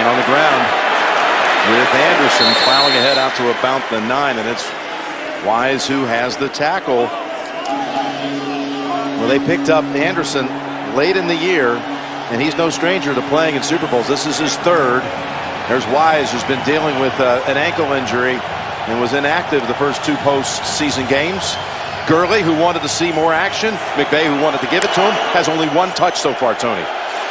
gain on the ground with Anderson plowing ahead out to about the 9, and it's Wise who has the tackle. Well, they picked up Anderson late in the year, and he's no stranger to playing in Super Bowls. This is his third. There's Wise, who's been dealing with an ankle injury and was inactive the first 2 postseason games. Gurley, who wanted to see more action. McVay, who wanted to give it to him, has only 1 touch so far, Tony.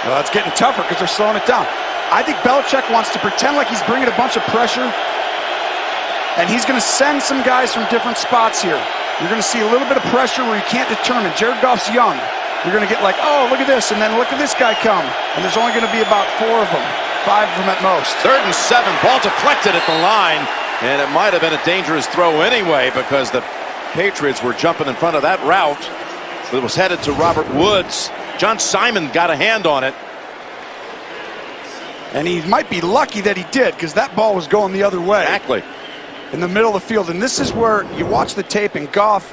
Well, it's getting tougher because they're slowing it down. I think Belichick wants to pretend like he's bringing a bunch of pressure, and he's going to send some guys from different spots here. You're going to see a little bit of pressure where you can't determine. Jared Goff's young. You're going to get like, oh, look at this, and then look at this guy come. And there's only going to be about 4 of them, 5 of them at most. 3rd and 7, ball deflected at the line, and it might have been a dangerous throw anyway because the Patriots were jumping in front of that route. It was headed to Robert Woods. John Simon got a hand on it. And he might be lucky that he did, because that ball was going the other way. Exactly. In the middle of the field. And this is where you watch the tape, and Goff,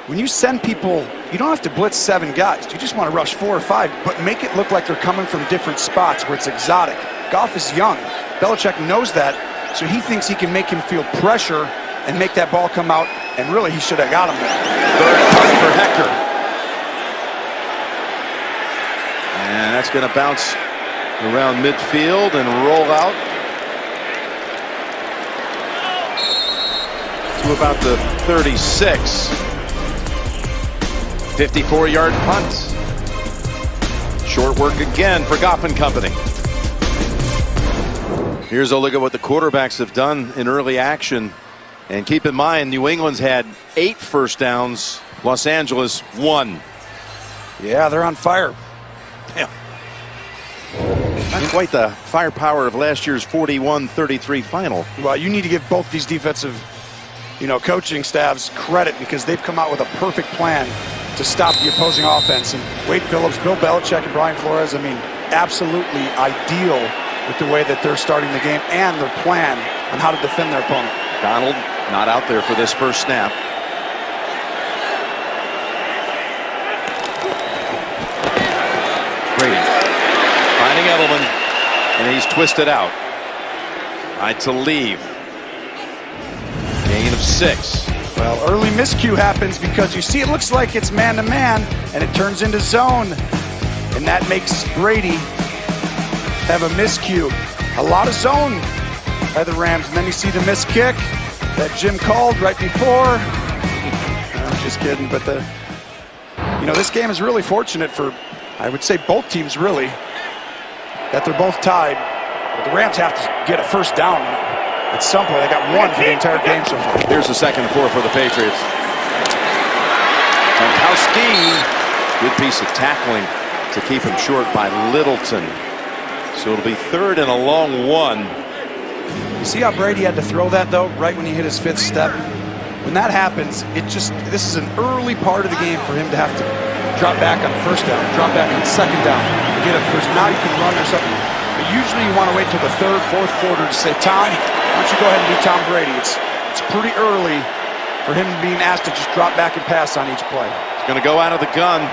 when you send people, you don't have to blitz 7 guys. You just want to rush 4 or 5, but make it look like they're coming from different spots where it's exotic. Goff is young. Belichick knows that, so he thinks he can make him feel pressure and make that ball come out, and really he should have got him there. 3rd and 1 for Hector. And that's going to bounce around midfield and roll out to about the 36. 54-yard punt. Short work again for Goff and company. Here's a look at what the quarterbacks have done in early action. And keep in mind, New England's had 8 first downs. Los Angeles 1. Yeah, they're on fire. Yeah. Not quite the firepower of last year's 41-33 final. Well, you need to give both these defensive, coaching staffs credit, because they've come out with a perfect plan to stop the opposing offense. And Wade Phillips, Bill Belichick, and Brian Flores, absolutely ideal with the way that they're starting the game and their plan on how to defend their opponent. Donald not out there for this first snap. Brady finding Edelman, and he's twisted out. Right to leave. Gain of 6. Well, early miscue happens because you see it looks like it's man-to-man, and it turns into zone. And that makes Brady have a miscue. A lot of zone by the Rams. And then you see the missed kick that Jim called right before. I'm just kidding. But this game is really fortunate for, I would say, both teams really, that they're both tied. But the Rams have to get a first down at some point. They got 1 for the entire game so far. Here's the 2nd and 4 for the Patriots. Gronkowski, good piece of tackling to keep him short by Littleton. So it'll be 3rd and a long 1. You see how Brady had to throw that, though, right when he hit his 5th step? When that happens, this is an early part of the game for him to have to drop back on 1st down, drop back on 2nd down, get a first. Now you can run or something. But usually you want to wait till the 3rd, 4th quarter to say, Tom, why don't you go ahead and be Tom Brady? It's pretty early for him being asked to just drop back and pass on each play. He's going to go out of the gun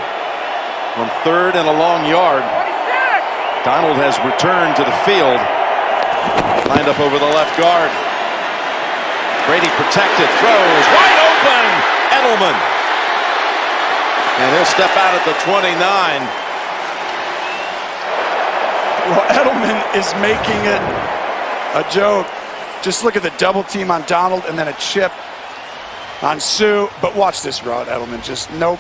on 3rd and a long yard. Donald has returned to the field. Lined up over the left guard. Brady protected, throws, wide open, Edelman. And he'll step out at the 29. Well, Edelman is making it a joke. Just look at the double team on Donald and then a chip on Sue. But watch this route, Edelman. Just nope.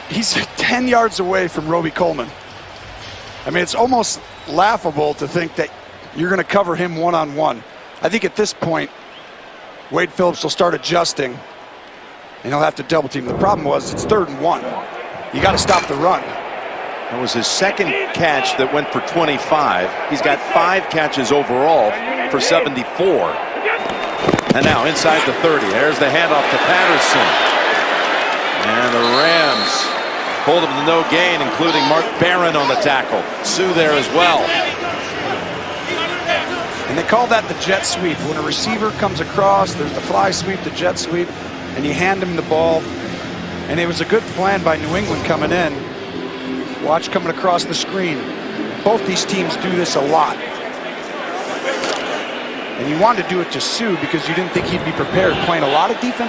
He's 10 yards away from Roby Coleman. It's almost laughable to think that you're going to cover him one-on-one. I think at this point, Wade Phillips will start adjusting, and he'll have to double team. The problem was it's 3rd and 1. You got to stop the run. That was his 2nd catch that went for 25. He's got 5 catches overall for 74. And now inside the 30. There's the handoff to Patterson. And the Rams hold him to no gain, including Mark Barron on the tackle. Sue there as well. And they call that the jet sweep. When a receiver comes across, there's the fly sweep, the jet sweep, and you hand him the ball. And it was a good plan by New England coming in. Watch coming across the screen. Both these teams do this a lot. And you wanted to do it to Sue because you didn't think he'd be prepared, playing a lot of defense.